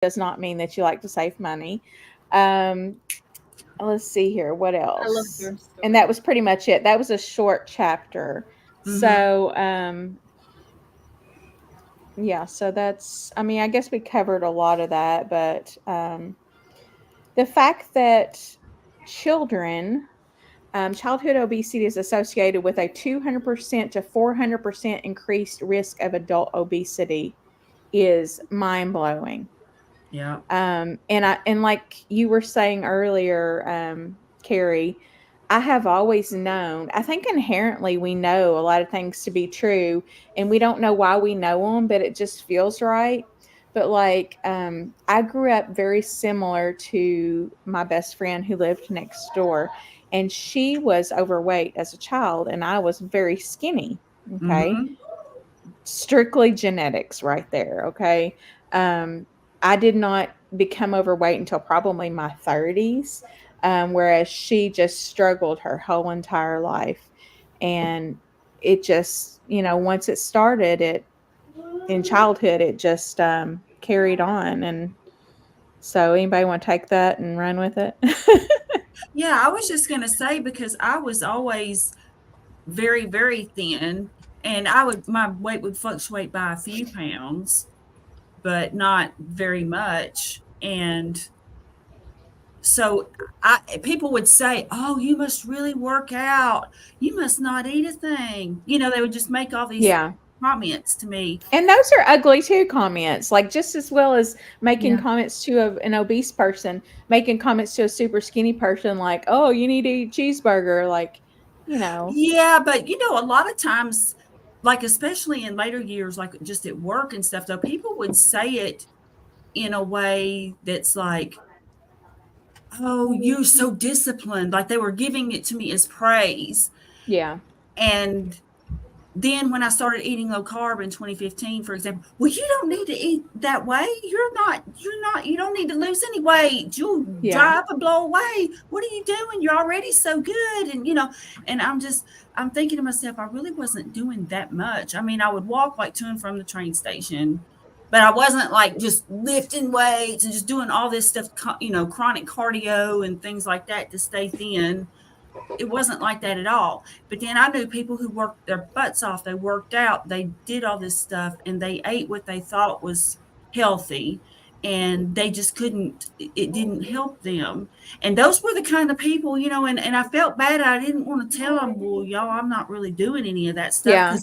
does not mean that you like to save money. Um, let's see here. What I love else? their And story. that was pretty much it. That was a short chapter. Mm-hmm. So, yeah, so that's, I mean, I guess we covered a lot of that, but the fact that children, childhood obesity is associated with a 200% to 400% increased risk of adult obesity is mind blowing. Yeah. And like you were saying earlier, Carrie, I have always known. I think inherently we know a lot of things to be true, and we don't know why we know them, but it just feels right. But like, I grew up very similar to my best friend who lived next door, and she was overweight as a child, and I was very skinny. Okay, Mm-hmm. strictly genetics right there. Okay. Um, I did not become overweight until probably my 30s, whereas she just struggled her whole entire life. And it just, once it started, it in childhood, it just carried on. And so, anybody want to take that and run with it? Yeah, I was just gonna say because I was always very, very thin, and my weight would fluctuate by a few pounds, but not very much. And so people would say, "Oh, you must really work out. You must not eat a thing." They would just make all these Yeah. comments to me. And those are ugly too comments, like, just as well as making Yeah. comments to an obese person, making comments to a super skinny person like, "Oh, you need to eat cheeseburger," like, you know. Yeah, but a lot of times, like especially in later years, like just at work and stuff, though, people would say it in a way that's like, "Oh, you're so disciplined." Like they were giving it to me as praise. Yeah. And then when I started eating low carb in 2015, for example, well, you don't need to eat that way. You don't need to lose any weight. You'll Yeah. dry up and blow away. What are you doing? You're already so good. And I'm thinking to myself, I really wasn't doing that much. I mean, I would walk like to and from the train station, but I wasn't like just lifting weights and just doing all this stuff, chronic cardio and things like that to stay thin. It wasn't like that at all. But then I knew people who worked their butts off. They worked out, they did all this stuff, and they ate what they thought was healthy. And they just couldn't, it didn't help them. And those were the kind of people, and I felt bad. I didn't want to tell them, well, y'all, I'm not really doing any of that stuff. Yeah.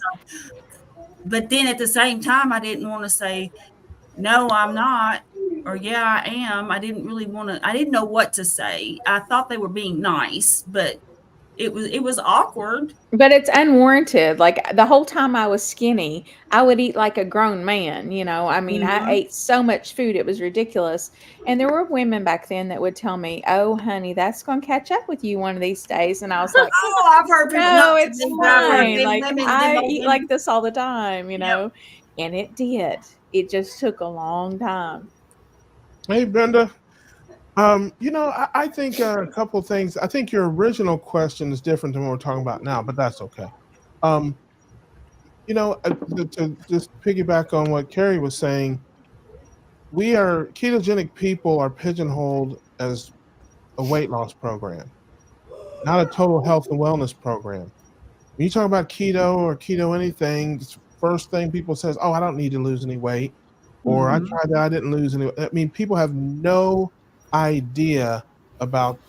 But then at the same time, I didn't want to say, no, I'm not. Or yeah, I am. I didn't know what to say. I thought they were being nice, but it was awkward. But it's unwarranted. Like, the whole time I was skinny, I would eat like a grown man, you know? I mean, I Mhm. ate so much food, it was ridiculous. And there were women back then that would tell me, "Oh, honey, that's gonna catch up with you one of these days." And I was like, Oh, I've heard people "No, not to it's me, but I've heard fine. them Like, women, them I old eat women. like this all the time, you Yep. know?" And it did. It just took a long time. Hey, Brenda. I think a couple of things. I think your original question is different than what we're talking about now, but that's okay. Um, to just piggyback on what Carrie was saying, we are ketogenic people are pigeonholed as a weight loss program, not a total health and wellness program. When you talk about keto or keto anything, the first thing people says, "Oh, I don't need to lose any weight," or "I Mhm. tried that, I didn't lose any." I mean, people have no idea about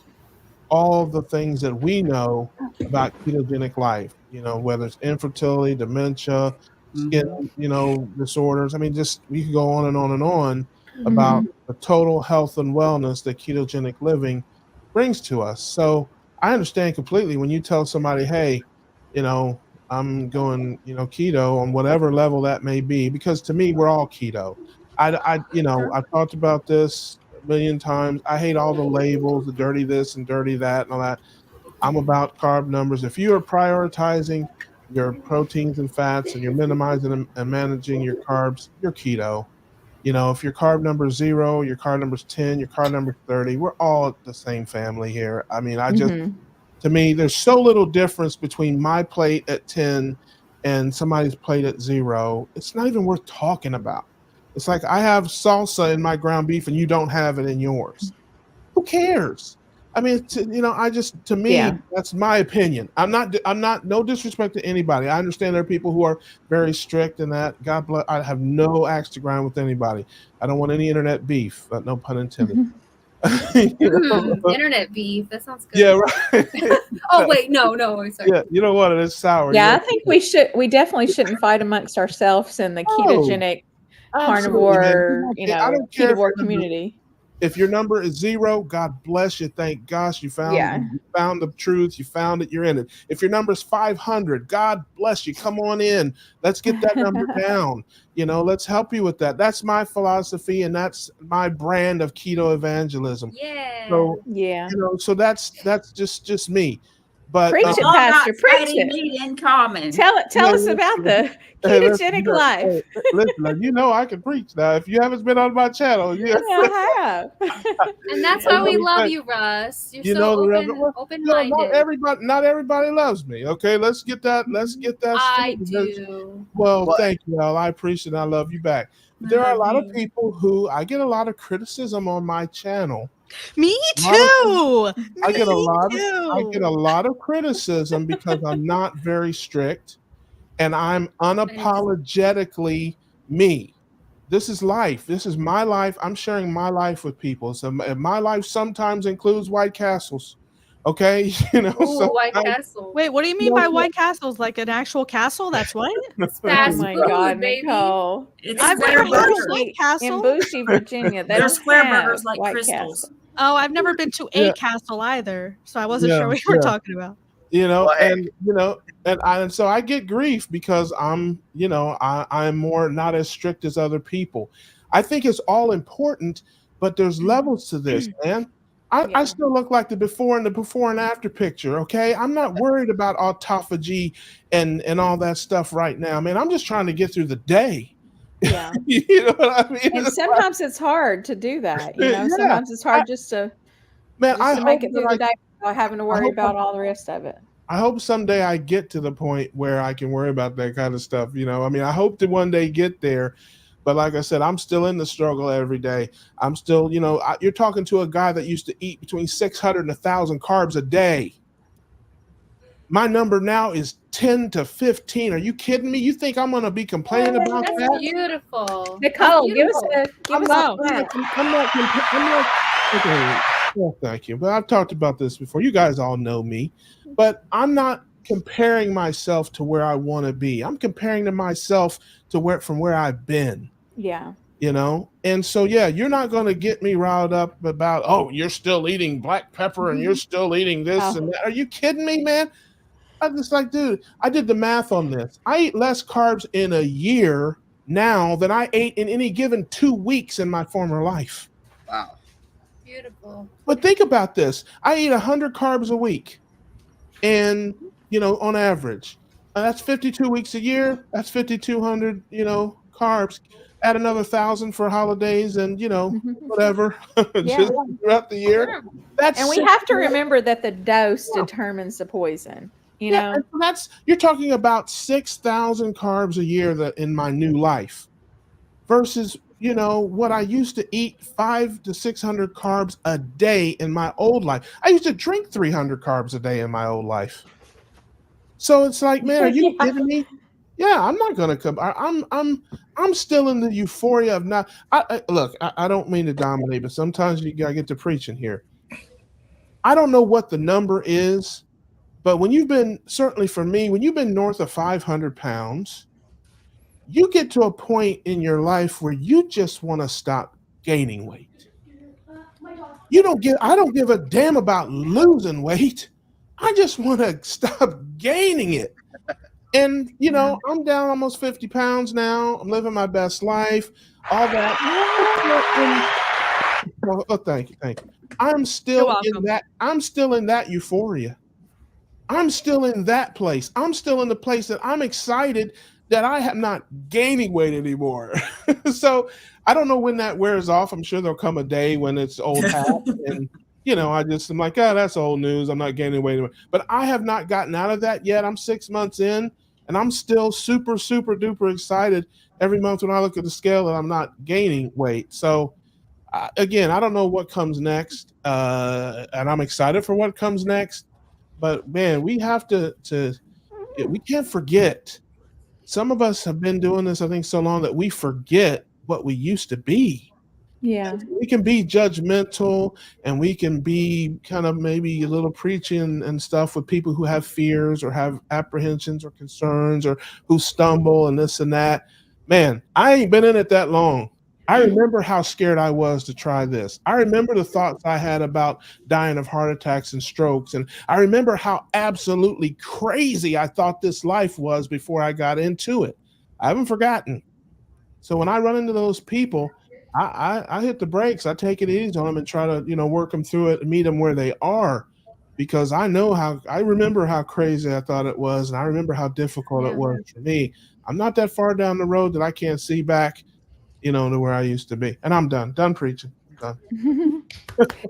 all the things that we know about ketogenic life. Whether it's infertility, dementia, skin, Mhm. disorders. I mean, just we could go on and on and on about Mhm. the total health and wellness that ketogenic living brings to us. So I understand completely when you tell somebody, "Hey, you know, I'm going, keto on whatever level that may be," because to me, we're all keto. I've talked about this a million times. I hate all the labels, the dirty this and dirty that and all that. I'm about carb numbers. If you are prioritizing your proteins and fats and you're minimizing and managing your carbs, you're keto. If your carb number is 0, your carb number is 10, your carb number is 30, we're all the same family here. I mean, Mhm. to me, there's so little difference between my plate at 10 and somebody's plate at 0. It's not even worth talking about. It's like I have salsa in my ground beef and you don't have it in yours. Who cares? I mean, I just, to me, Yeah. that's my opinion. I'm not, no disrespect to anybody. I understand there are people who are very strict in that. God bless. I have no axe to grind with anybody. I don't want any internet beef. No pun intended. Internet beef. That sounds good. Yeah, right. Oh wait, no, sorry. Yeah, you know what? It is sour. Yeah, I think we definitely shouldn't fight amongst ourselves in the No, ketogenic absolutely, man. carnivore, I don't care if ketovore your number, community. if your number is 0, God bless you. Thank gosh Yeah. you found the truth. You found it. You're in it. If your number is 500, God bless you. Come on in. Let's get that number down. Let's help you with that. That's my philosophy, and that's my brand of keto evangelism. Yeah. So Yeah. so that's just me. But Preach We it, all got Pastor. Preach fatty it. meat in common. Tell us about the hey, listen, ketogenic life. listen, I can preach now. If you haven't been on my channel, I have. And that's why we love you, Russ. You're so open-minded. not everybody loves me. Okay, let's get that. I straight. do. Well, thank you, Al. I appreciate it. I love you back. But there are a lot of people who I get a lot of criticism on my channel. Me too. I get a lot of criticism because I'm not very strict and I'm unapologetically me. This is life. This is my life. I'm sharing my life with people. So my life sometimes includes White Castles. Okay, Ooh, White Castle. Wait, what do you mean by White Castles? Like an actual castle? That's what? It's Oh fast my food, God, baby. Nicole. It's I've square never had a burgers. White In Castle. Bougie, Virginia, they They're don't square have burgers like White crystals. Castle. Oh, I've never been to a Yeah. castle either, so I wasn't Yeah, sure what you were yeah. talking about. And so I get grief because I'm more not as strict as other people. I think it's all important, but there's levels to this, man. I Yeah. still look like the before and after picture. Okay, I'm not worried about autophagy and all that stuff right now, man. I'm just trying to get through the day. Yeah. You know what I mean? And It's sometimes it's hard to do that. Yeah. Sometimes it's hard just to man, I make hope it through that the day without having to worry hope about all the rest of it. I hope someday I get to the point where I can worry about that kind of stuff. I mean, I hope to one day get there. But like I said, I'm still in the struggle every day. I'm still, you're talking to a guy that used to eat between 600 and 1,000 carbs a day. My number now is 10 to 15. Are you kidding me? You think I'm going to be complaining about That's that? beautiful. Nicole, give us I'm a not, clap. okay. Well, thank you. But I've talked about this before. You guys all know me. But I'm not comparing myself to where I want to be. I'm comparing to myself to from where I've been. Yeah. And so you're not going to get me riled up about, oh, you're still eating black pepper and you're still eating this and that. Are you kidding me, man? I'm just like, dude, I did the math on this. I eat less carbs in a year now than I ate in any given 2 weeks in my former life. Wow. Beautiful. But think about this. I eat 100 carbs a week and, on average. That's 52 weeks a year. That's 5,200, carbs. Add another 1,000 for holidays and, whatever, just throughout the year. And we have to remember that the dose determines the poison. And you're talking about 6,000 carbs a year that in my new life versus, what I used to eat 500 to 600 carbs a day in my old life. I used to drink 300 carbs a day in my old life. So it's like, man, are you kidding me? Yeah, I'm not gonna come. I'm still in the euphoria of not. Look, I don't mean to dominate, but sometimes you gotta get to preaching here. I don't know what the number is, but certainly for me, when you've been north of 500 pounds, you get to a point in your life where you just want to stop gaining weight. I don't give a damn about losing weight. I just want to stop gaining it. And, I'm down almost 50 pounds now. I'm living my best life, all that. Oh, thank you. I'm still in that euphoria. I'm still in that place. I'm still in the place that I'm excited that I am not gaining weight anymore. So I don't know when that wears off. I'm sure there'll come a day when it's old hat and I'm like, that's old news. I'm not gaining weight anymore. But I have not gotten out of that yet. I'm 6 months in and I'm still super, super duper excited every month when I look at the scale that I'm not gaining weight. So again, I don't know what comes next, and I'm excited for what comes next. But man, we have to we can't forget. Some of us have been doing this, I think, so long that we forget what we used to be. Yeah. We can be judgmental and we can be kind of maybe a little preaching and stuff with people who have fears or have apprehensions or concerns or who stumble and this and that. Man, I ain't been in it that long. I remember how scared I was to try this. I remember the thoughts I had about dying of heart attacks and strokes. And I remember how absolutely crazy I thought this life was before I got into it. I haven't forgotten. So when I run into those people, I hit the brakes. I take it easy on them and try to, work them through it and meet them where they are, because I remember how crazy I thought it was. And I remember how difficult it was for me. I'm not that far down the road that I can't see back, to where I used to be. And I'm done preaching. I'm done.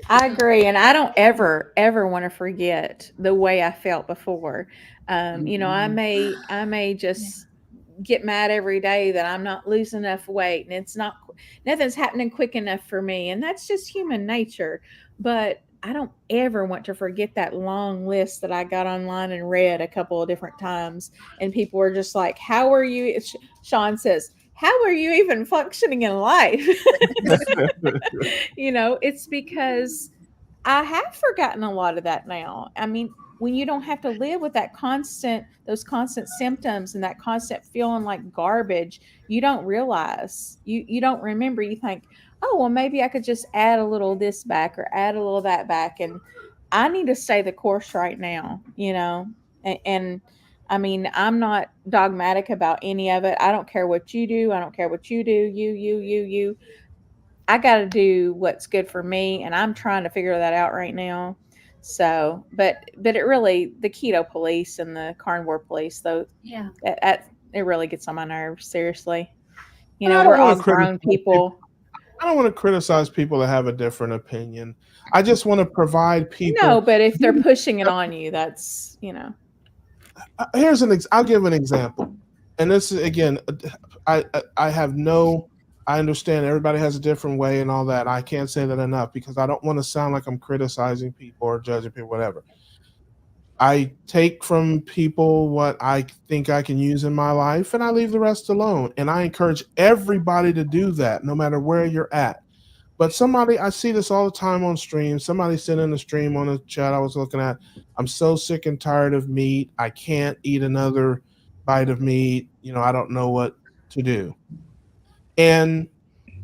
I agree. And I don't ever want to forget the way I felt before. I may just get mad every day that I'm not losing enough weight and nothing's happening quick enough for me. And that's just human nature. But I don't ever want to forget that long list that I got online and read a couple of different times. And people were just like, how are you? Sean says, how are you even functioning in life? It's because I have forgotten a lot of that now. I mean, when you don't have to live with those constant symptoms and that constant feeling like garbage, you don't realize, you don't remember. You think, oh, well, maybe I could just add a little this back or add a little that back. And I need to stay the course right now, and I mean, I'm not dogmatic about any of it. I don't care what you do. I don't care what you do. You. I got to do what's good for me, and I'm trying to figure that out right now. So, but it really, the keto police and the carnivore police, though, it really gets on my nerves. Seriously, we're all grown people. I don't want to criticize people that have a different opinion. I just want to provide people. No, but if they're pushing it on you, that's I'll give an example, and this is again, I understand everybody has a different way and all that. I can't say that enough because I don't want to sound like I'm criticizing people or judging people, whatever. I take from people what I think I can use in my life and I leave the rest alone. And I encourage everybody to do that, no matter where you're at. But I see this all the time on stream. Somebody sent in a stream on a chat I was looking at. I'm so sick and tired of meat. I can't eat another bite of meat. I don't know what to do. And,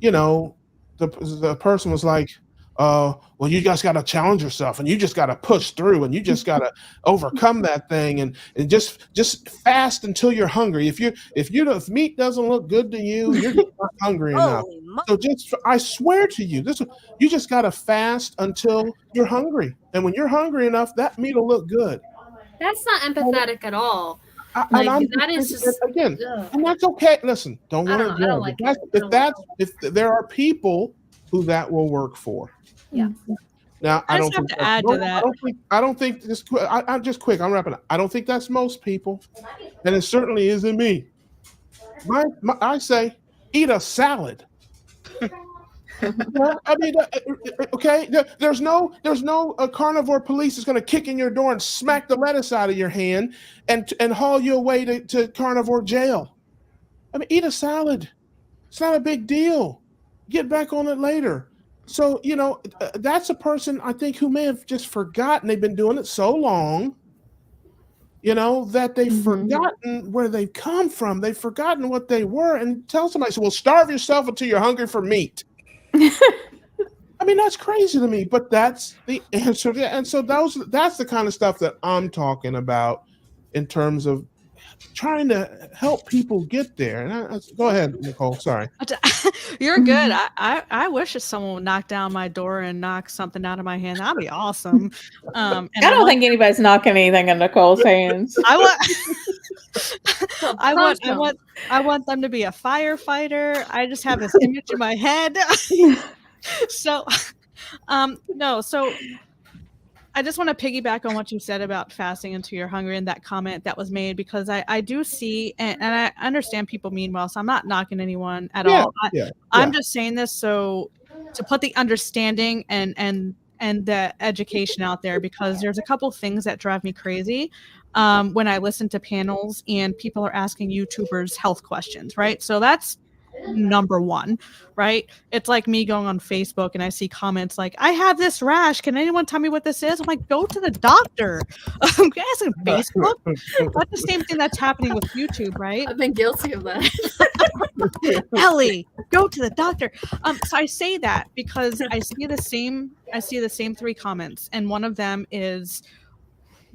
the person was like, well, you just got to challenge yourself and you just got to push through and you just got to overcome that thing and just fast until you're hungry. If meat doesn't look good to you, you're just not hungry enough. So I swear to you, you just got to fast until you're hungry. And when you're hungry enough, that meat will look good. That's not empathetic at all. That is just again, and that's okay. Listen, don't want to judge. If there are people who that will work for. Yeah. Now I don't have to add to that. I don't think this. I'm just quick. I'm wrapping up. I don't think that's most people, and it certainly isn't me. I say eat a salad. I mean, okay. There's no carnivore police is going to kick in your door and smack the lettuce out of your hand and haul you away to carnivore jail. I mean, eat a salad. It's not a big deal. Get back on it later. So that's a person I think who may have just forgotten. They've been doing it so long, that they've forgotten where they've come from. They've forgotten what they were. And tell somebody, well, starve yourself until you're hungry for meat. I mean, that's crazy to me, but that's the answer. And so that's the kind of stuff that I'm talking about in terms of trying to help people get there. And go ahead, Nicole. Sorry. You're good. I wish someone would knock down my door and knock something out of my hand. That'd be awesome. I don't think anybody's knocking anything in Nicole's hands. I want them to be a firefighter. I just have this image in my head. So, no. So I just want to piggyback on what you said about fasting until you're hungry and that comment that was made, because I do see, and I understand people mean well, so I'm not knocking anyone at all. I'm just saying this so to put the understanding and the education out there, because there's a couple things that drive me crazy when I listen to panels and people are asking YouTubers health questions, right? So that's number one, right? It's like me going on Facebook and I see comments like, I have this rash. Can anyone tell me what this is? I'm like, go to the doctor. I'm asking Facebook. That's the same thing that's happening with YouTube, right? I've been guilty of that. Ellie, go to the doctor. So I say that because I see the same three comments, and one of them is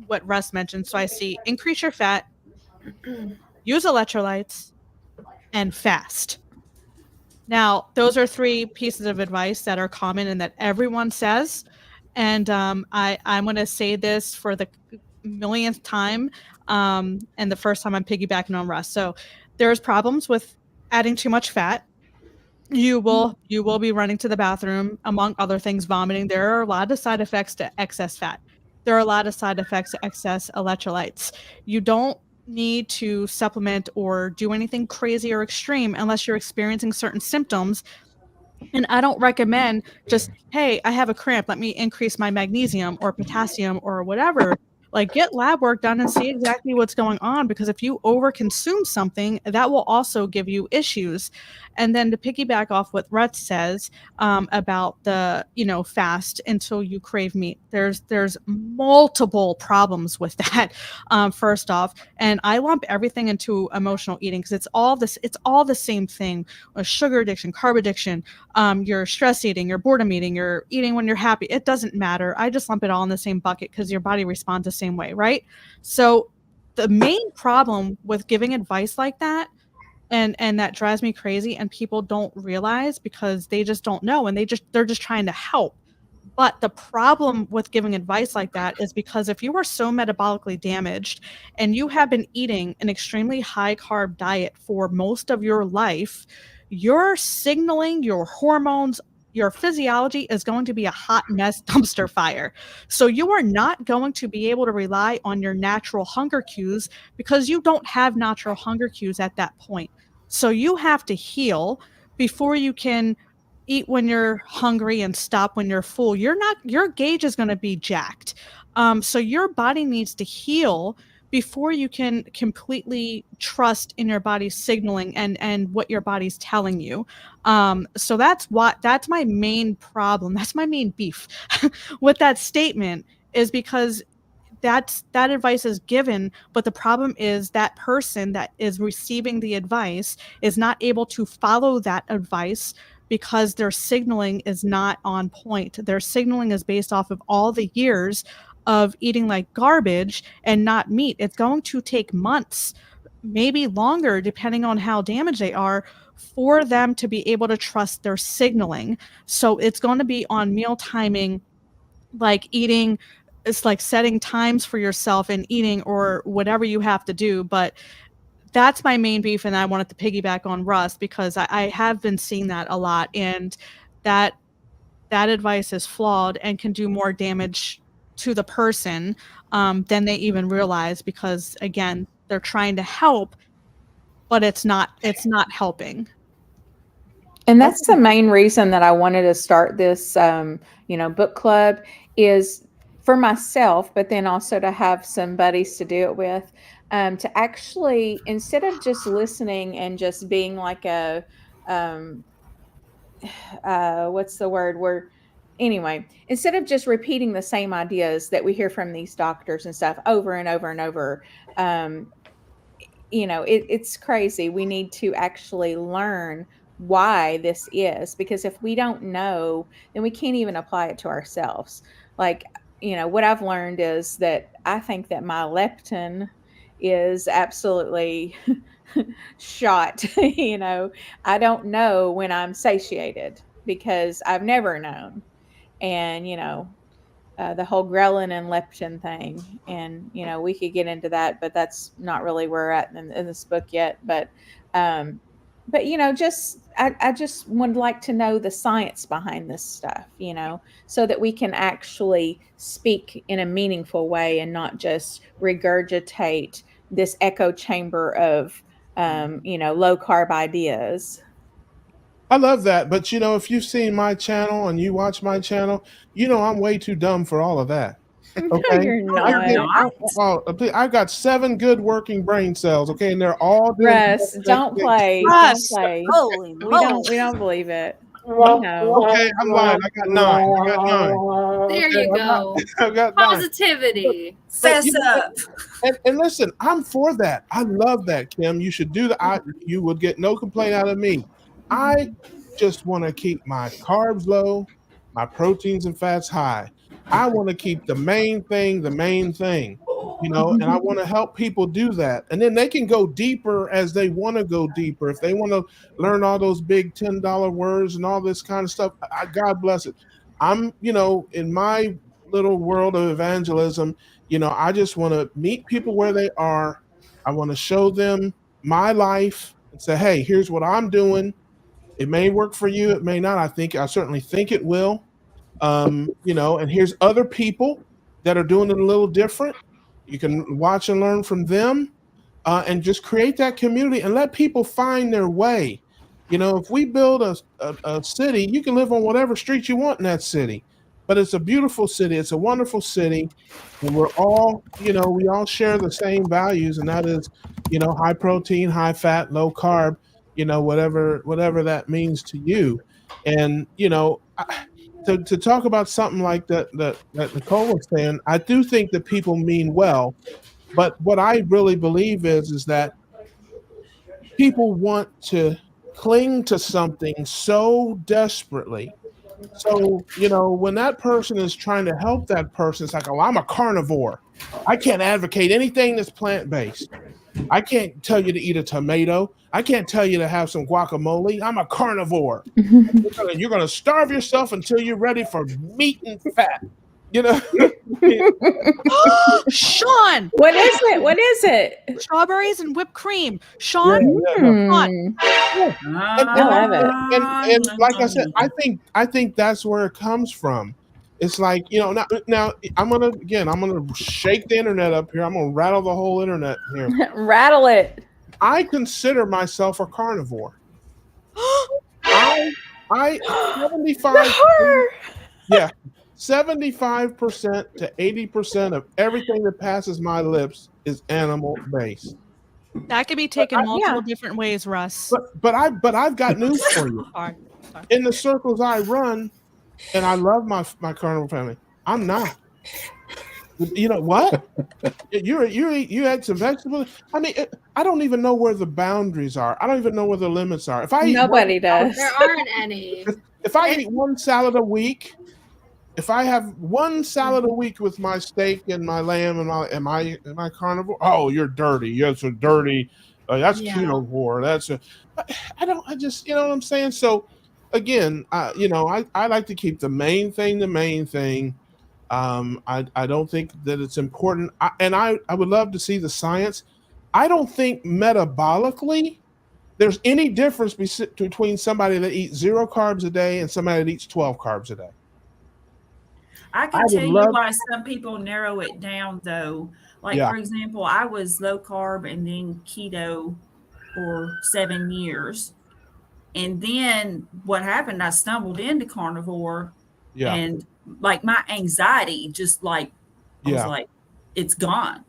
what Russ mentioned. So I see increase your fat, use electrolytes, and fast. Now, those are three pieces of advice that are common and that everyone says. And I'm going to say this for the millionth time, and the first time I'm piggybacking on Russ. So there's problems with adding too much fat. You will be running to the bathroom, among other things, vomiting. There are a lot of side effects to excess fat. There are a lot of side effects to excess electrolytes. You don't need to supplement or do anything crazy or extreme unless you're experiencing certain symptoms. And I don't recommend just, hey, I have a cramp, let me increase my magnesium or potassium or whatever. Like, get lab work done and see exactly what's going on, because if you overconsume something, that will also give you issues. And then to piggyback off what Rhett says about the, fast until you crave meat, there's multiple problems with that. First off, and I lump everything into emotional eating because it's all the same thing: sugar addiction, carb addiction, you're stress eating, you're boredom eating, you're eating when you're happy. It doesn't matter. I just lump it all in the same bucket because your body responds the same way, right? So the main problem with giving advice like that, and that drives me crazy, and people don't realize because they just don't know, and they're just trying to help. But the problem with giving advice like that is because if you are so metabolically damaged and you have been eating an extremely high carb diet for most of your life, you're signaling your hormones, your physiology is going to be a hot mess dumpster fire. So you are not going to be able to rely on your natural hunger cues because you don't have natural hunger cues at that point. So you have to heal before you can eat when you're hungry and stop when you're full. Your gauge is going to be jacked. So your body needs to heal before you can completely trust in your body's signaling and what your body's telling you. So that's my main problem. That's my main beef with that statement, is because that advice is given, but the problem is that person that is receiving the advice is not able to follow that advice because their signaling is not on point. Their signaling is based off of all the years of eating like garbage and not meat. It's going to take months, maybe longer, depending on how damaged they are, for them to be able to trust their signaling. So it's going to be on meal timing, like eating. It's like setting times for yourself and eating or whatever you have to do. But that's my main beef, and I wanted to piggyback on Russ because I have been seeing that a lot, and that advice is flawed and can do more damage to the person than they even realize, because again, they're trying to help, but it's not helping. And that's the main reason that I wanted to start this, book club, is for myself, but then also to have some buddies to do it with, to actually, instead of just listening and just being like a, what's the word? Anyway, instead of just repeating the same ideas that we hear from these doctors and stuff over and over and over, it's crazy. We need to actually learn why this is, because if we don't know, then we can't even apply it to ourselves. Like, what I've learned is that I think that my leptin is absolutely shot. I don't know when I'm satiated because I've never known. And, the whole ghrelin and leptin thing. And, we could get into that, but that's not really where we're at in this book yet. But but just I just would like to know the science behind this stuff, so that we can actually speak in a meaningful way and not just regurgitate this echo chamber of low carb ideas. I love that. But if you've seen my channel and you watch my channel, I'm way too dumb for all of that. No, Okay. you're No, you're not. I've got 7 good working brain cells. Okay. And they're all doing Russ, don't play. Russ. Don't play. holy We don't believe it. Okay, I'm lying. I got 9. I got 9. There you go. I've got 9. Positivity. Fess up. And listen, I'm for that. I love that, Kim. You should do that. You would get no complaint out of me. I just want to keep my carbs low, my proteins and fats high. I want to keep the main thing, and I want to help people do that. And then they can go deeper as they want to go deeper. If they want to learn all those big $10 words and all this kind of stuff, God bless it. I'm, in my little world of evangelism, I just want to meet people where they are. I want to show them my life and say, hey, here's what I'm doing. It may work for you. It may not. I certainly think it will. And here's other people that are doing it a little different. You can watch and learn from them, and just create that community and let people find their way. If we build a city, you can live on whatever street you want in that city, but it's a beautiful city. It's a wonderful city. And we're all, we all share the same values, and that is, high protein, high fat, low carb, whatever that means to you. And, to talk about something like that Nicole was saying, I do think that people mean well, but what I really believe is that people want to cling to something so desperately. So, when that person is trying to help that person, it's like, oh, I'm a carnivore. I can't advocate anything that's plant-based. I can't tell you to eat a tomato. I can't tell you to have some guacamole. I'm a carnivore. You're gonna starve yourself until you're ready for meat and fat. Sean, What is it? What is it? strawberries and whipped cream. Sean, I love it. And like I said, I think that's where it comes from. It's like, now I'm gonna shake the internet up here. I'm gonna rattle the whole internet here. Rattle it. I consider myself a carnivore. I 75. Yeah, 75% to 80% of everything that passes my lips is animal based. that could be taken multiple different ways, Russ. But I've got news for you. Sorry. In the circles I run, and I love my carnivore family, I'm not. You know what? You had some vegetables. I mean, I don't even know where the boundaries are. I don't even know where the limits are. If I Nobody does. There aren't any. If I eat one salad a week, if I have one salad a week with my steak and my lamb and am I carnivore? Oh, you're dirty. You're so dirty. That's keto. That's I just you know what I'm saying. So again, I like to keep the main thing the main thing. I don't think that it's important. I would love to see the science. I don't think metabolically there's any difference between somebody that eats 0 carbs a day and somebody that eats 12 carbs a day. I can tell you why some people narrow it down, though. Like, for example, I was low carb and then keto for 7 years. And then what happened, I stumbled into carnivore. Yeah. And like my anxiety just like, I was like, it's gone.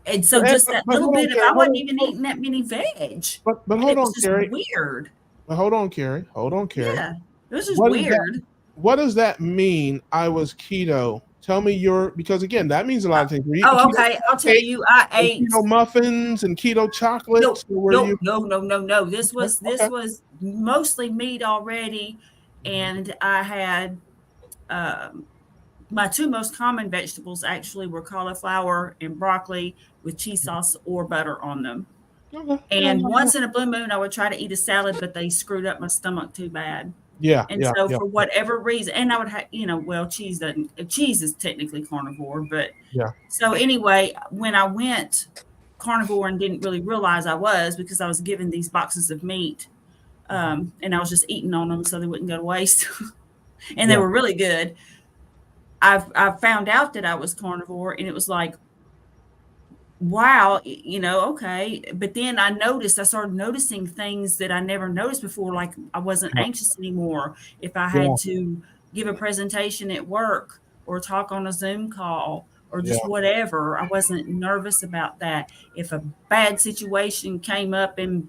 And so just that little bit of, I wasn't even eating that many veg. But hold on, Carrie. Weird. But hold on, Carrie. Yeah. It was just weird. What does that mean? I was keto. Tell me because again, that means a lot of things. Okay. I'll tell you. I ate keto muffins and keto chocolates. No. This was mostly meat already, and I had my 2 most common vegetables actually were cauliflower and broccoli with cheese sauce or butter on them. Okay. And once in a blue moon, I would try to eat a salad, but they screwed up my stomach too bad. Yeah. And so for whatever reason, and I would have, cheese is technically carnivore, but so anyway, when I went carnivore and didn't really realize I was, because I was given these boxes of meat, and I was just eating on them so they wouldn't go to waste. And Yeah. they were really good. I found out that I was carnivore, and it was like, wow, okay. But then I started noticing things that I never noticed before, like I wasn't Yeah. anxious anymore. If I Yeah. had to give a presentation at work or talk on a Zoom call or Yeah. just whatever, I wasn't nervous about that. If a bad situation came up, and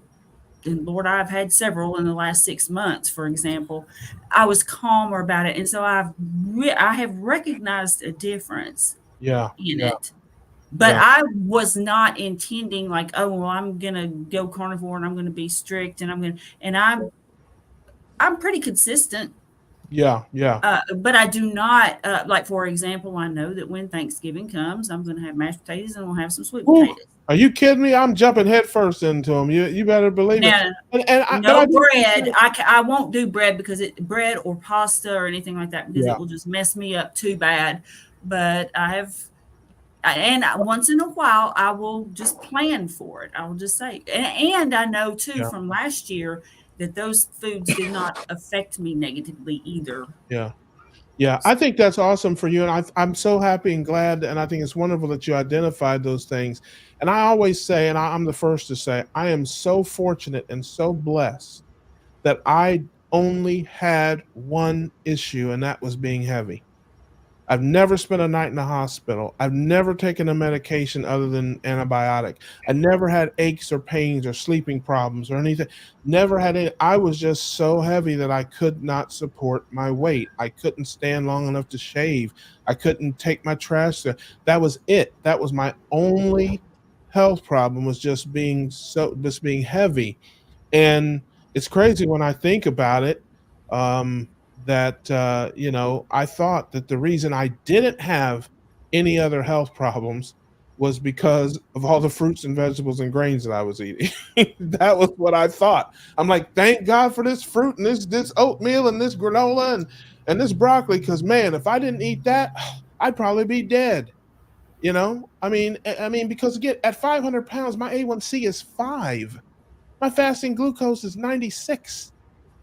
Lord, I've had several in the last 6 months, for example, I was calmer about it. And so I have recognized a difference Yeah. in Yeah. it. But Yeah. I was not intending like, oh, well, I'm gonna go carnivore and I'm gonna be strict and I'm pretty consistent. Yeah. Yeah. But I do not like, for example, I know that when Thanksgiving comes, I'm gonna have mashed potatoes and we'll have some sweet Ooh, potatoes. are you kidding me? I'm jumping headfirst into them. You better believe it. Now, But I no do. bread. I won't do bread bread or pasta or anything like that, because Yeah. it will just mess me up too bad. But and once in a while, I will just plan for it. I will just say, and I know too Yeah. from last year that those foods did not affect me negatively either. Yeah. Yeah, I think that's awesome for you, and I'm so happy and glad, and I think it's wonderful that you identified those things. And I always say, and I'm the first to say, I am so fortunate and so blessed that I only had one issue, and that was being heavy. I've never spent a night in the hospital. I've never taken a medication other than antibiotic. I never had aches or pains or sleeping problems or anything. Never had any. I was just so heavy that I could not support my weight. I couldn't stand long enough to shave. I couldn't take my trash there. That was it. That was my only health problem, was just being heavy. And it's crazy when I think about it, that I thought that the reason I didn't have any other health problems was because of all the fruits and vegetables and grains that I was eating. That was what I thought. I'm like, thank God for this fruit and this oatmeal and this granola and this broccoli, because man, if I didn't eat that, I'd probably be dead. I mean, because again, at 500 pounds, my A1C is 5. My fasting glucose is 96.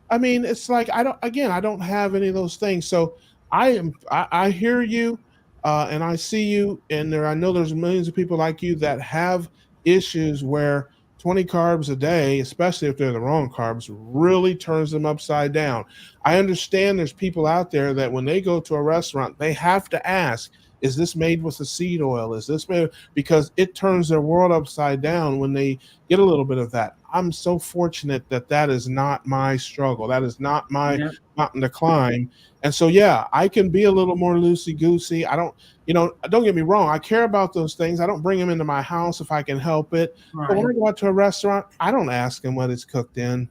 I mean, it's like I don't have any of those things. So I hear you, and I see you, and I know there's millions of people like you that have issues where 20 carbs a day, especially if they're the wrong carbs, really turns them upside down. I understand there's people out there that when they go to a restaurant, they have to ask, is this made with a seed oil? Is this made, because it turns their world upside down when they get a little bit of that. I'm so fortunate that that is not my struggle. That is not my Yeah. mountain to climb. And so, yeah, I can be a little more loosey goosey. Don't get me wrong. I care about those things. I don't bring them into my house if I can help it. But when Right. I go out to a restaurant, I don't ask them what it's cooked in.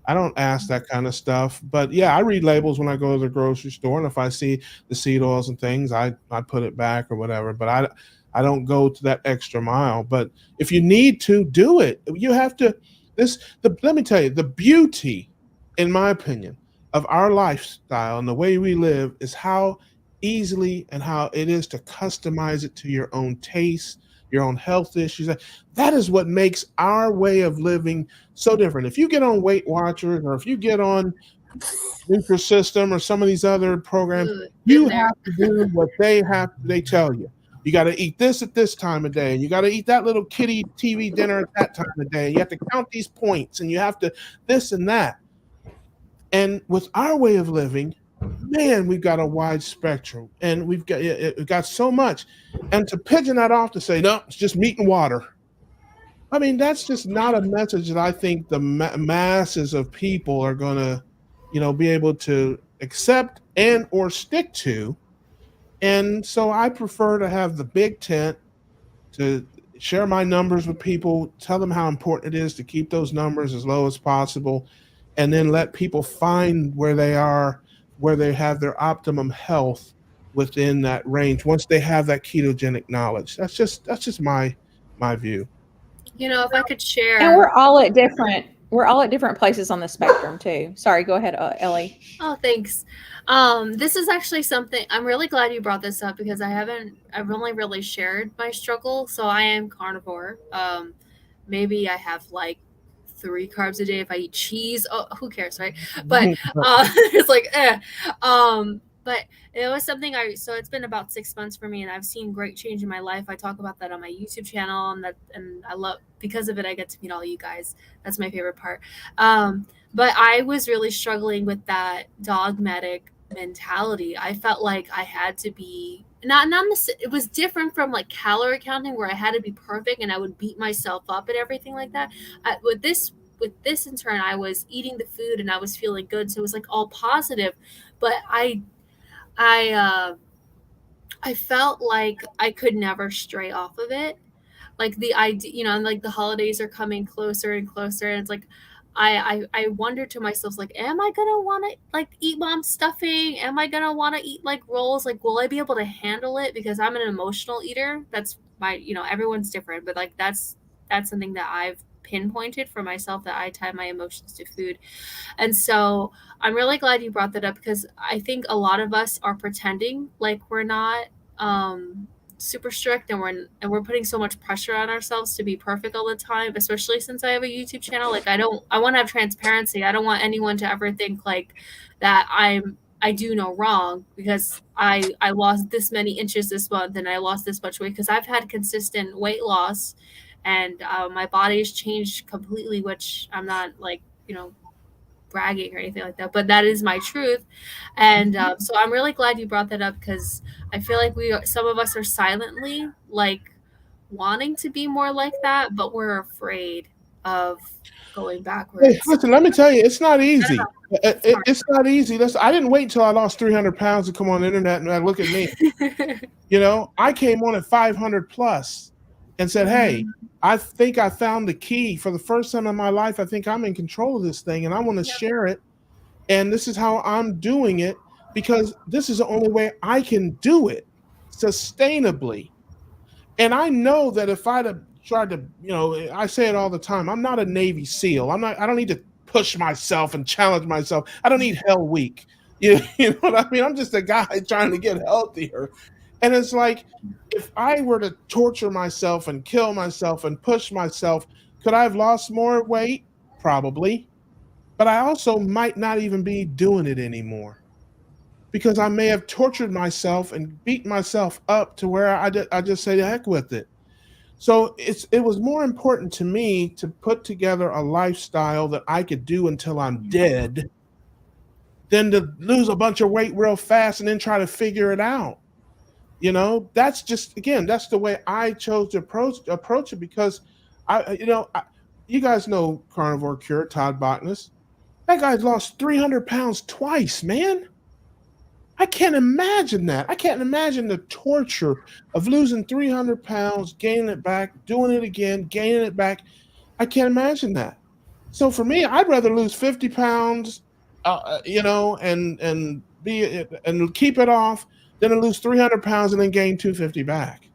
I don't ask that kind of stuff. But yeah, I read labels when I go to the grocery store, and if I see the seed oils and things, I put it back or whatever. But I don't go to that extra mile. But if you need to do it, you have to. Let me tell you, the beauty, in my opinion, of our lifestyle and the way we live is how easily and how it is to customize it to your own taste, your own health issues. That is what makes our way of living so different. If you get on Weight Watchers, or if you get on Nutrisystem or some of these other programs, Ooh, you been there. have to do what they tell you. You got to eat this at this time of day, and you got to eat that little kitty TV dinner at that time of day. You have to count these points, and you have to this and that. And with our way of living, man, we've got a wide spectrum, and we've got so much. And to pigeon that off to say, no, it's just meat and water. I mean, that's just not a message that I think the masses of people are going to, be able to accept and or stick to. And so I prefer to have the big tent, to share my numbers with people, tell them how important it is to keep those numbers as low as possible, and then let people find where they are, where they have their optimum health within that range once they have that ketogenic knowledge. That's just my view. If I could And share. we're all at different places on the spectrum too. Sorry, go ahead, Ellie. Oh, thanks. This is actually something I'm really glad you brought this up, because I've only really shared my struggle. So I am carnivore. Maybe I have like 3 carbs a day. If I eat cheese, oh, who cares, right? But it's like, but it was something so it's been about 6 months for me, and I've seen great change in my life. I talk about that on my YouTube channel, and I love, because of it, I get to meet all you guys. That's my favorite part. But I was really struggling with that dogmatic mentality. I felt like I had to be it was different from like calorie counting, where I had to be perfect and I would beat myself up and everything like that. With this in turn, I was eating the food and I was feeling good, so it was like all positive. But I felt like I could never stray off of it. Like the idea, and like the holidays are coming closer and closer, and it's like I wonder to myself, like, am I gonna want to like eat mom's stuffing? Am I gonna want to eat like rolls? Like, will I be able to handle it? Because I'm an emotional eater. That's my, everyone's different, but like that's something that I've pinpointed for myself, that I tie my emotions to food. And so I'm really glad you brought that up, because I think a lot of us are pretending like we're not super strict, and we're putting so much pressure on ourselves to be perfect all the time, especially since I have a YouTube channel. Like, I want to have transparency. I don't want anyone to ever think like that I do no wrong because I lost this many inches this month and I lost this much weight, because I've had consistent weight loss, and my body's changed completely, which I'm not like, bragging or anything like that, but that is my truth. And so I'm really glad you brought that up, because I feel like some of us are silently like wanting to be more like that, but we're afraid of going Hey, backwards. listen, let me tell you, it's not easy. hard. It's not easy. Listen, I didn't wait until I lost 300 pounds to come on the internet and look at me. I came on at 500 plus and said, hey, I think I found the key for the first time in my life. I think I'm in control of this thing and I want to share it. And this is how I'm doing it, because this is the only way I can do it sustainably. And I know that if I'd have tried to, I say it all the time, I'm not a Navy SEAL. I don't need to push myself and challenge myself. I don't need hell week. You know what I mean? I'm just a guy trying to get healthier. And it's like, if I were to torture myself and kill myself and push myself, could I have lost more weight? Probably. But I also might not even be doing it anymore, because I may have tortured myself and beat myself up to where I just say the heck with it. So it was more important to me to put together a lifestyle that I could do until I'm dead than to lose a bunch of weight real fast and then try to figure it out. That's just, again, that's the way I chose to approach it, because you guys know Carnivore Cure, Todd Bachnis. That guy's lost 300 pounds twice, man. I can't imagine that. I can't imagine the torture of losing 300 pounds, gaining it back, doing it again, gaining it back. I can't imagine that. So for me, I'd rather lose 50 pounds, and keep it off than to lose 300 pounds and then gain 250 back.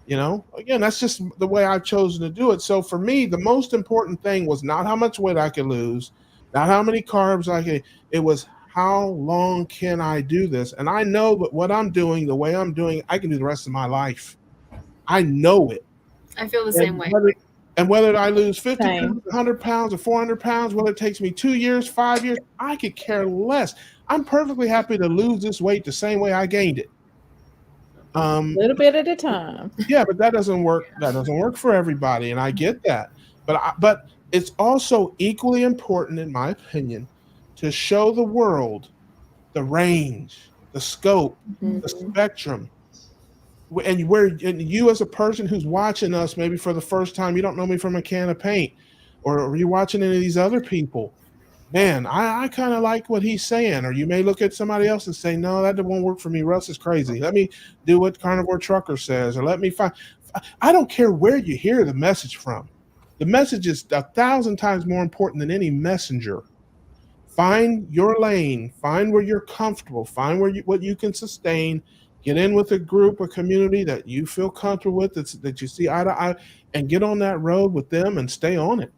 Again, that's just the way I've chosen to do it. So for me, the most important thing was not how much weight I could lose, not how many carbs I could. It was, how long can I do this? And I know that what I'm doing, the way I'm doing, I can do the rest of my life. I know it. I feel the same way. Whether I lose 50 Same. pounds, 100 pounds, or 400 pounds, whether it takes me 2 years, 5 years, I could care less. I'm perfectly happy to lose this weight the same way I gained it. A little bit at a time. Yeah, but that doesn't work. That doesn't work for everybody, and I get that. But it's also equally important, in my opinion, to show the world the range, the scope, the spectrum. And you as a person who's watching us, maybe for the first time, you don't know me from a can of paint, or you're watching any of these other people. Man, I kind of like what he's saying. Or you may look at somebody else and say, no, that won't work for me. Russ is crazy. Let me do what Carnivore Trucker says, or let me find. I don't care where you hear the message from. The message is 1,000 times more important than any messenger. Find your lane. Find where you're comfortable. Find what you can sustain. Get in with a group or community that you feel comfortable with, that you see eye to eye, and get on that road with them and stay on it.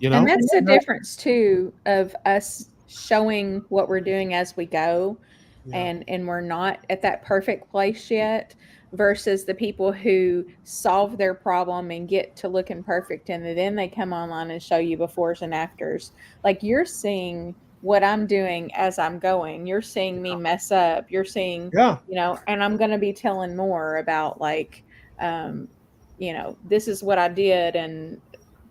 And that's the difference too of us showing what we're doing as we go. Yeah. and we're not at that perfect place yet, versus the people who solve their problem and get to looking perfect, and then they come online and show you befores and afters. Like, you're seeing what I'm doing as I'm going. You're seeing me mess up. You're seeing, Yeah. and I'm going to be telling more about, like, um, this is what I did and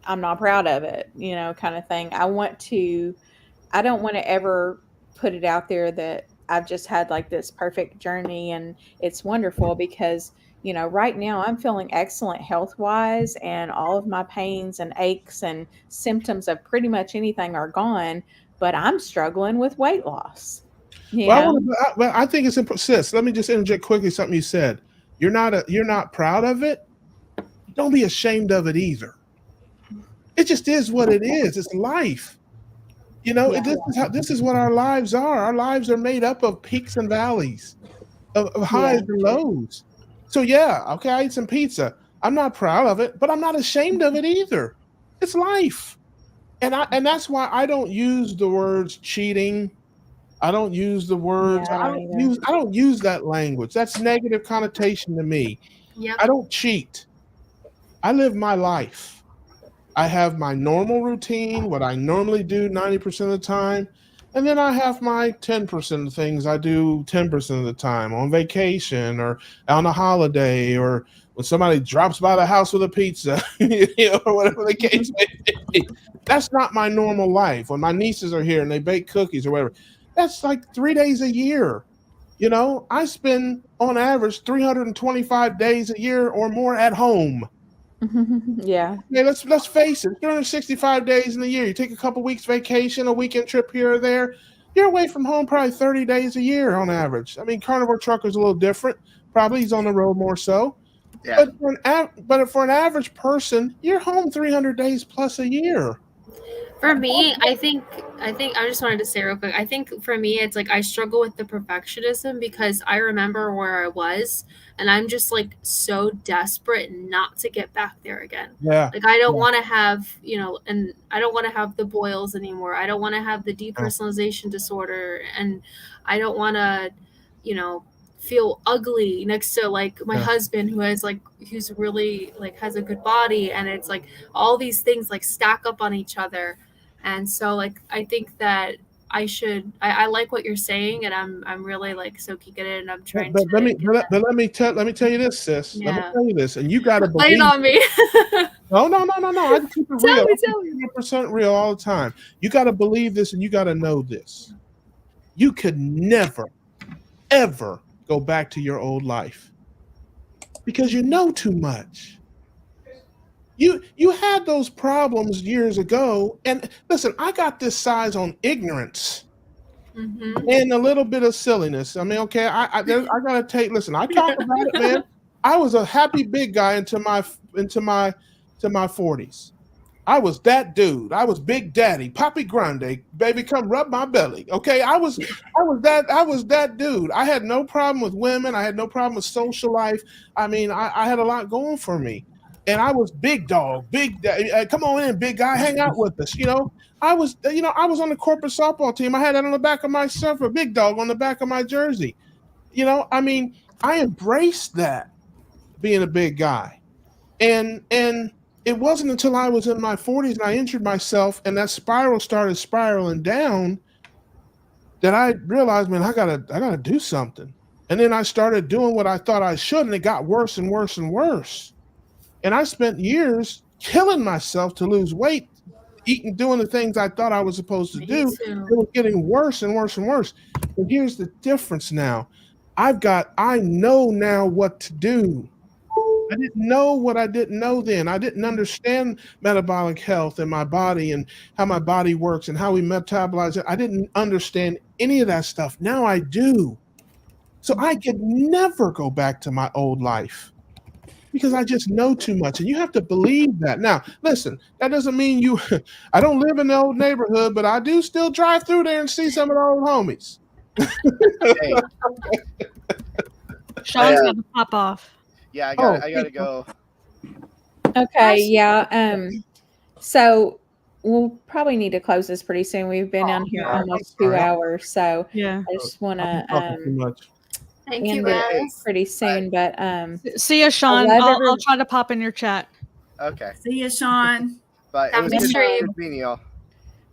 I'm not proud of it, kind of thing. I don't want to ever put it out there that I've just had like this perfect journey and it's wonderful, because, right now I'm feeling excellent health wise, and all of my pains and aches and symptoms of pretty much anything are gone, but I'm struggling with weight loss, you Well, know? I think it's important. Sis, let me just interject quickly something you said. You're not proud of it. Don't be ashamed of it either. It just is what it is. It's life. Yeah. This is what our lives are. Our lives are made up of peaks and valleys, of highs Yeah. and lows. So yeah, okay, I ate some pizza. I'm not proud of it, but I'm not ashamed of it either. It's life. And that's why I don't use the words cheating. I don't use the Yeah, words, I don't either. I don't use that language. That's negative connotation to me. Yep. I don't cheat. I live my life. I have my normal routine, what I normally do 90% of the time. And then I have my 10% of things I do 10% of the time on vacation or on a holiday or when somebody drops by the house with a pizza, or whatever the case may be. That's not my normal life. When my nieces are here and they bake cookies or whatever, that's like 3 days a year. I spend on average 325 days a year or more at home. Yeah. Yeah, let's face it, 365 days in a year. You take a couple weeks vacation, a weekend trip here or there, you're away from home probably 30 days a year on average. I mean, carnivore trucker's a little different. Probably he's on the road more so. Yeah. But for an average person, you're home 300 days plus a year. For me, I just wanted to say real quick. I think for me, it's like I struggle with the perfectionism because I remember where I was, and I'm just like so desperate not to get back there again. Yeah. Like I don't Yeah. want to have, and I don't want to have the boils anymore. I don't want to have the depersonalization disorder, and I don't want to, feel ugly next to like my husband who's really like has a good body, and it's like all these things like stack up on each other. And so like I think that I like what you're saying, and I'm really like soaking it in, and I'm trying But to let me tell you this, sis. Let me Yeah. tell you this, and you gotta lay it believe. on me. No. I keep it Tell real. me. 100% real all the time. You gotta believe this and you gotta know this. You could never, ever go back to your old life because you know too much. You had those problems years ago, and listen, I got this size on ignorance and a little bit of silliness. I mean, okay, I gotta take. Listen, I talk about it, man. I was a happy big guy into my 40s. I was that dude. I was Big Daddy, Papi Grande, baby, come rub my belly. Okay, I was that dude. I had no problem with women. I had no problem with social life. I mean, I had a lot going for me, and I was big dog, big. Come on in, big guy, hang out with us. I was on the corporate softball team. I had that on the back of my surfer, big dog on the back of my jersey. I mean, I embraced that being a big guy, and it wasn't until I was in my 40s and I injured myself and that spiral started spiraling down that I realized, man, I gotta do something. And then I started doing what I thought I should, and it got worse and worse and worse. And I spent years killing myself to lose weight, doing the things I thought I was supposed to Me do. too. It was getting worse and worse and worse. But here's the difference now. I know now what to do. I didn't know what I didn't know then. I didn't understand metabolic health in my body and how my body works and how we metabolize it. I didn't understand any of that stuff. Now I do. So I could never go back to my old life because I just know too much. And you have to believe that. Now, listen, that doesn't mean I don't live in the old neighborhood, but I do still drive through there and see some of the old homies. Hey, Sean's got to pop off. yeah, I gotta go. Okay, yeah. So we'll probably need to close this pretty soon. We've been on here sorry, I'm almost 2 sorry. hours, so Yeah. I just want I'm to talking too much. Thank you end it guys. pretty soon. But See ya, Sean. love I'll try to pop in your chat. Okay. See you, Sean. But it Have was a good good stream. meeting y'all.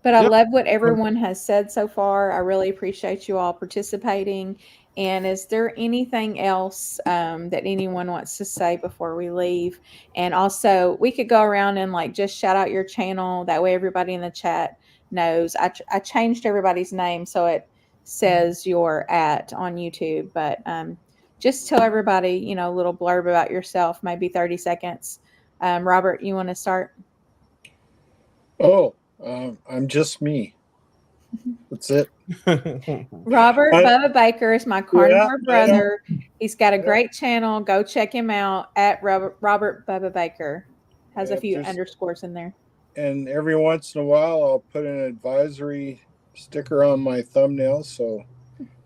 But I Yep. love what everyone has said so far. I really appreciate you all participating. And is there anything else that anyone wants to say before we leave? And also, we could go around and like just shout out your channel. That way, everybody in the chat knows. I changed everybody's name so it says you're at on YouTube. But just tell everybody, you know, a little blurb about yourself, maybe 30 seconds. Robert, you want to start? Oh, I'm just me. That's it. Robert Bubba Baker is my carnivore brother. He's got a Yeah. great channel. Go check him out at Robert Bubba Baker. Has a Yeah, few there's- underscores in there. And every once in a while, I'll put an advisory sticker on my thumbnail, so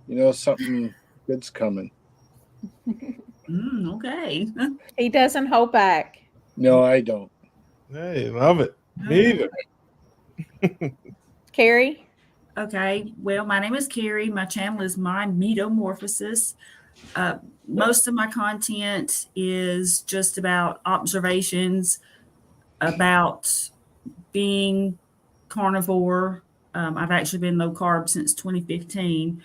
you know something good's coming. Okay. He doesn't hold back. No, I don't. Hey, love it. Me either. Carrie? Okay. Well, my name is Carrie. My channel is My Metamorphosis. Most of my content is just about observations about being carnivore. I've actually been low carb since 2015.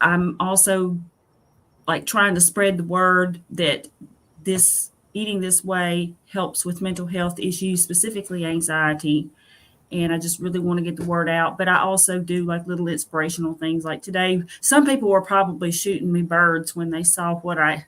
I'm also like trying to spread the word that this eating this way helps with mental health issues, specifically anxiety. And I just really want to get the word out. But I also do like little inspirational things. Like today, some people were probably shooting me birds when they saw what I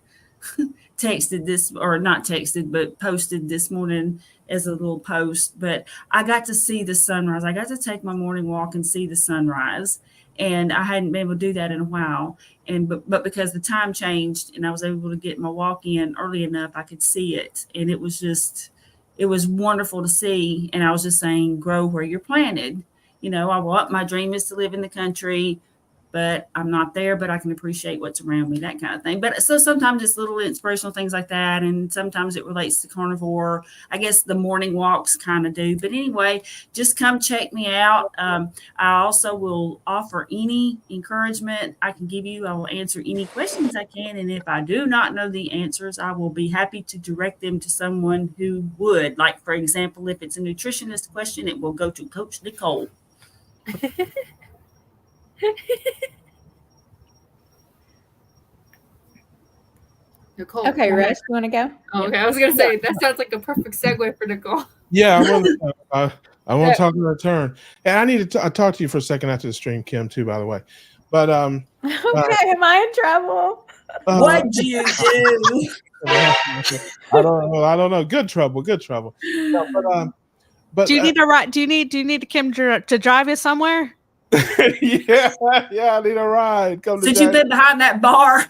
texted this, or not texted, but posted this morning as a little post. But I got to see the sunrise. I got to take my morning walk and see the sunrise. And I hadn't been able to do that in a while. And but because the time changed and I was able to get my walk in early enough, I could see it. And it was wonderful to see. And I was just saying, grow where you're planted. You know, my dream is to live in the country, but I'm not there, but I can appreciate what's around me, that kind of thing. But so sometimes it's little inspirational things like that. And sometimes it relates to carnivore. I guess the morning walks kind of do. But anyway, just come check me out. I also will offer any encouragement I can give you. I will answer any questions I can. And if I do not know the answers, I will be happy to direct them to someone who would. Like, for example, if it's a nutritionist question, it will go to Coach Nicole. Nicole. Okay, Russ, you want to go? Oh, okay, I was gonna say that sounds like a perfect segue for Nicole. Yeah, I want to talk in return. And I need to talk to you for a second after the stream, Kim, too, by the way. But Okay, am I in trouble? What'd you do? I don't know. Good trouble. No, but Do you need a ride? Do you need Kim to drive you somewhere? yeah, I need a ride. Come to Since you've been behind that bar.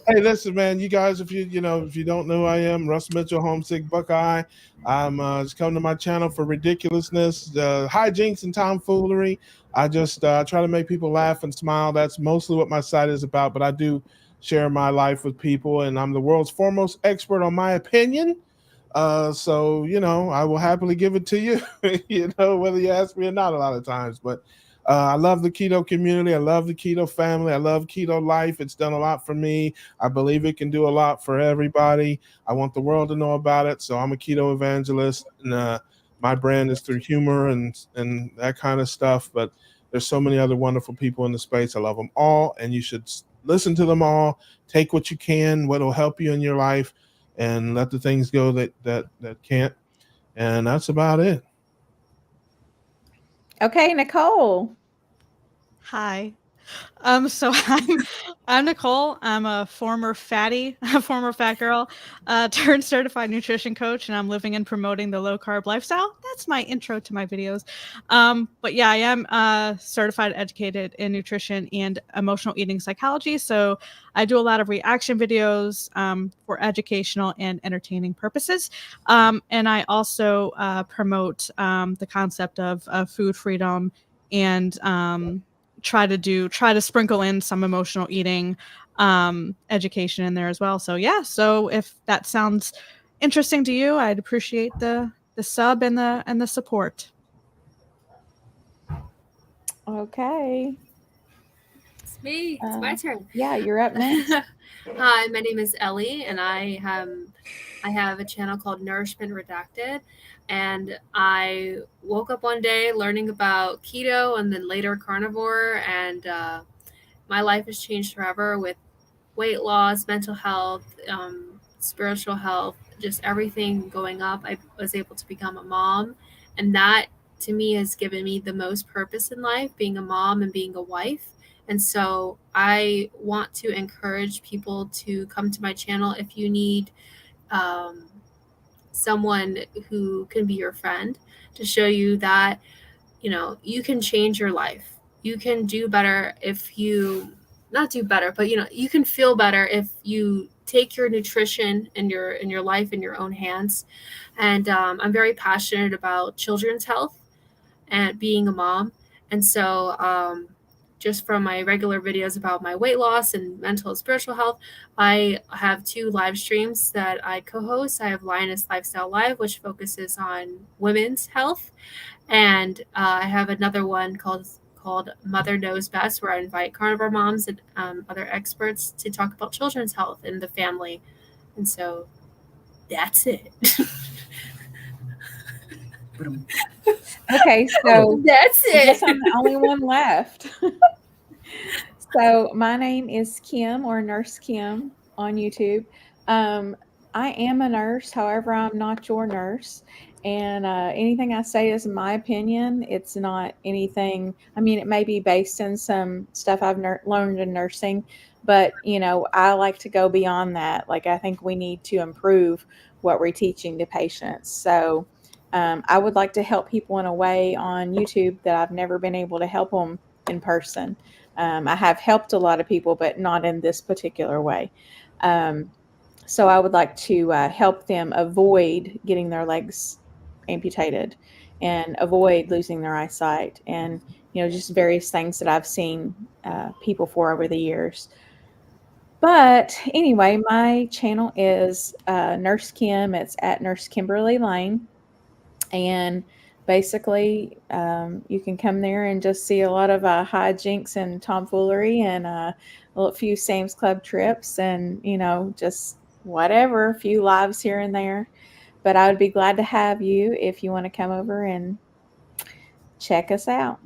Hey, listen, man. You guys, if you don't know who I am, Russ Mitchell, Homesick Buckeye. I'm just come to my channel for ridiculousness, hijinks, and tomfoolery. I just try to make people laugh and smile. That's mostly what my site is about. But I do share my life with people, and I'm the world's foremost expert on my opinion. So I will happily give it to you, whether you ask me or not a lot of times. But I love the keto community. I love the keto family. I love keto life. It's done a lot for me. I believe it can do a lot for everybody. I want the world to know about it. So I'm a keto evangelist, and my brand is through humor and that kind of stuff. But there's so many other wonderful people in the space. I love them all, and you should listen to them all. Take what you can, what will help you in your life, and let the things go that can't. And that's about it. Okay, Nicole. Hi. So I'm Nicole. I'm a former fatty, a former fat girl, turned certified nutrition coach, and I'm living and promoting the low carb lifestyle. That's my intro to my videos. But yeah, I am certified educated in nutrition and emotional eating psychology. So I do a lot of reaction videos for educational and entertaining purposes. And I also promote the concept of food freedom and try to sprinkle in some emotional eating education in there as well. So yeah, so if that sounds interesting to you, I'd appreciate the sub and the support. Okay. It's me. It's my turn. Yeah, you're up next. Hi, my name is Ellie, and I have a channel called Nourishment Redacted, and I woke up one day learning about keto and then later carnivore, and my life has changed forever with weight loss, mental health, spiritual health, just everything going up. I was able to become a mom, and that to me has given me the most purpose in life, being a mom and being a wife. And so I want to encourage people to come to my channel if you need someone who can be your friend, to show you that, you know, you can change your life. You can do better if you, not do better, but, you know, you can feel better if you take your nutrition and your life in your own hands. And I'm very passionate about children's health and being a mom. And so just from my regular videos about my weight loss and mental and spiritual health, I have 2 live streams that I co-host. I have Lioness Lifestyle Live, which focuses on women's health. And I have another one called Mother Knows Best, where I invite carnivore moms and other experts to talk about children's health and the family. And so that's it. Okay, so that's I guess it. I'm the only one left. So my name is Kim, or Nurse Kim on YouTube. I am a nurse, however, I'm not your nurse. And anything I say is my opinion. It's not anything, I mean, it may be based in some stuff I've learned in nursing, but, you know, I like to go beyond that. Like, I think we need to improve what we're teaching to patients. So I would like to help people in a way on YouTube that I've never been able to help them in person. I have helped a lot of people, but not in this particular way. So I would like to help them avoid getting their legs amputated and avoid losing their eyesight, and, you know, just various things that I've seen people for over the years. But anyway, my channel is Nurse Kim. It's at Nurse Kimberly Lane. And basically, you can come there and just see a lot of hijinks and tomfoolery, and a few Sam's Club trips, and, you know, just whatever, a few lives here and there. But I would be glad to have you if you want to come over and check us out.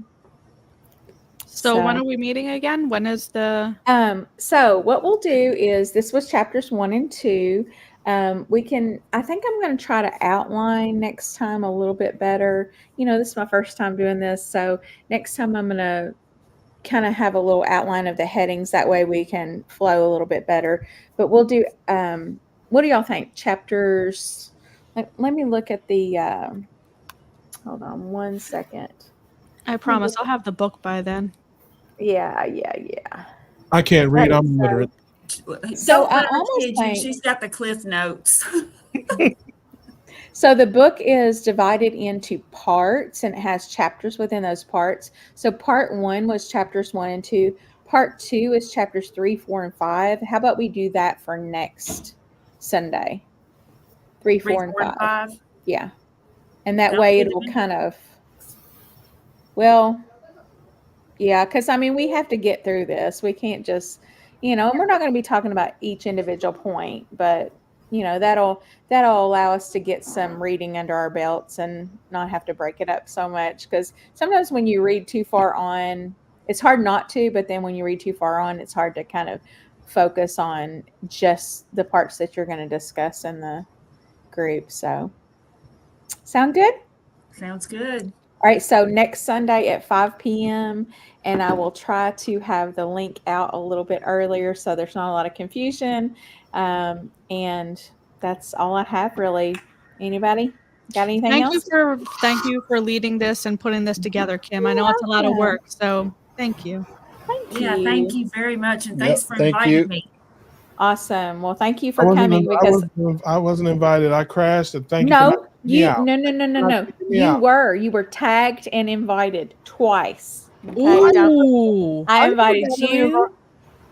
So when are we meeting again? When is the So what we'll do is, this was chapters 1 and 2. I think I'm going to try to outline next time a little bit better. You know, this is my first time doing this, so next time I'm going to kind of have a little outline of the headings. That way we can flow a little bit better. But we'll do, what do y'all think? Chapters, let me look at the, hold on one second. I promise I'll have the book by then. Yeah. I can't read. I'm illiterate. So I almost think she's got the Cliff Notes. So the book is divided into parts, and it has chapters within those parts. So part 1 was chapters 1 and 2. Part 2 is chapters 3, 4, and 5. How about we do that for next Sunday? 3, 4, and 5. Yeah. And that way it'll kind of, well, yeah, because I mean, we have to get through this. We can't just, you know, and we're not going to be talking about each individual point, but, you know, that'll allow us to get some reading under our belts and not have to break it up so much. Because sometimes when you read too far on, it's hard not to, but then when you read too far on, it's hard to kind of focus on just the parts that you're going to discuss in the group. So, sound good? Sounds good. All right, so next Sunday at 5 p.m., and I will try to have the link out a little bit earlier so there's not a lot of confusion. And that's all I have, really. Anybody got anything else? Thank you for leading this and putting this together, Kim. I know it's a lot of work, so thank you. Thank you. Yeah, thank you very much, and thanks for inviting me. Awesome. Well, thank you for coming, because I wasn't invited. I crashed, and thank you. No. You were tagged and invited twice. Okay? Ooh. I invited you.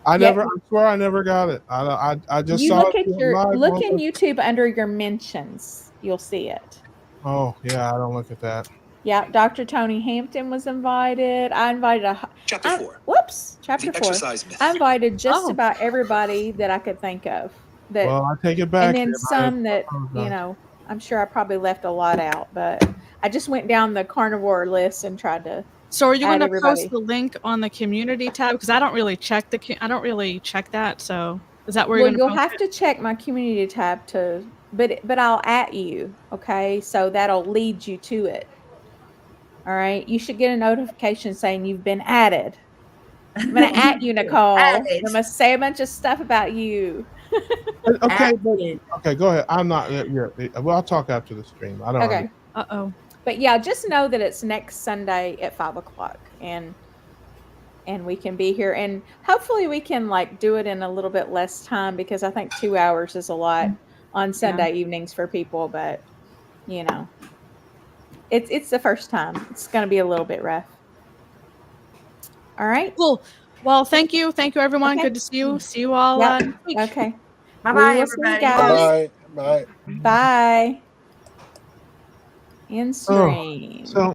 I Yeah. never. I swear, I never got it. I just You saw look it at your live look once. in YouTube under your mentions. You'll see it. Oh yeah, I don't look at that. Yeah, Dr. Tony Hampton was invited. I invited Chapter 4. Chapter The 4. exercise myth. I invited just Oh. about everybody that I could think of. That Well, I take it and back. then then. some that, apologize. I'm sure I probably left a lot out, but I just went down the carnivore list and tried to So are you add going to everybody. post the link on the community tab? Because I don't really check I don't really check that. So is that where Well, you're going you'll to post have it? to check my community tab but I'll at you, okay? So that'll lead you to it. All right. You should get a notification saying you've been added. I'm gonna at you, Nicole. Added. I'm gonna say a bunch of stuff about you. Okay, Added. okay, go ahead. I'm not. Well, I'll talk after the stream. I don't. Okay. Uh-oh. But yeah, just know that it's next Sunday at 5:00, and we can be here, and hopefully we can like do it in a little bit less time, because I think 2 hours is a lot on Sunday evenings for people. But it's the first time. It's gonna be a little bit rough. All right. Cool. Well, thank you. Thank you, everyone. Okay. Good to see you. See you all Yep. next week. Okay. Bye We bye, will see you everybody. guys. Bye. Bye. Bye. In stream. So